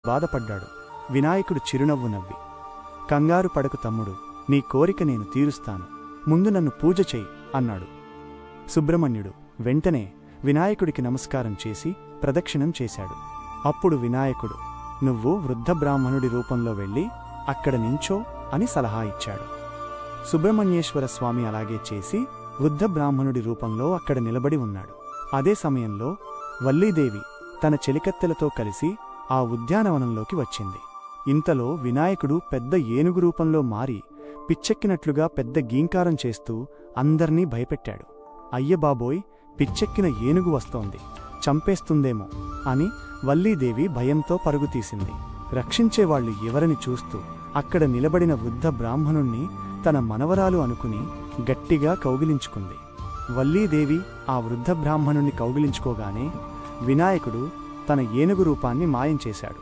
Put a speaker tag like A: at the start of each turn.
A: బాధపడ్డాడు. వినాయకుడు చిరునవ్వు నవ్వి, కంగారు పడకు తమ్ముడు, నీ కోరిక నేను తీరుస్తాను, ముందు నన్ను పూజ చెయ్యి అన్నాడు. సుబ్రహ్మణ్యుడు వెంటనే వినాయకుడికి నమస్కారం చేసి ప్రదక్షిణం చేశాడు. అప్పుడు వినాయకుడు, నువ్వు వృద్ధ బ్రాహ్మణుడి రూపంలో వెళ్ళి అక్కడ నించో అని సలహా ఇచ్చాడు. సుబ్రహ్మణ్యేశ్వర స్వామి అలాగే చేసి వృద్ధ బ్రాహ్మణుడి రూపంలో అక్కడ నిలబడి ఉన్నాడు. అదే సమయంలో వల్లీదేవి తన చెలికత్తెలతో కలిసి ఆ ఉద్యానవనంలోకి వచ్చింది. ఇంతలో వినాయకుడు పెద్ద ఏనుగు రూపంలో మారి పిచ్చెక్కినట్లుగా పెద్ద గీంకారం చేస్తూ అందర్నీ భయపెట్టాడు. అయ్యబాబోయ్, పిచ్చెక్కిన ఏనుగు వస్తోంది, చంపేస్తుందేమో అని వల్లీదేవి భయంతో పరుగుతీసింది. రక్షించేవాళ్లు ఎవరని చూస్తూ అక్కడ నిలబడిన వృద్ధ బ్రాహ్మణుణ్ణి తన మనవరాలు అనుకుని గట్టిగా కౌగిలించుకుంది. వల్లీదేవి ఆ వృద్ధ బ్రాహ్మణుణ్ణి కౌగిలించుకోగానే వినాయకుడు తన ఏనుగు రూపాన్ని మాయం చేశాడు.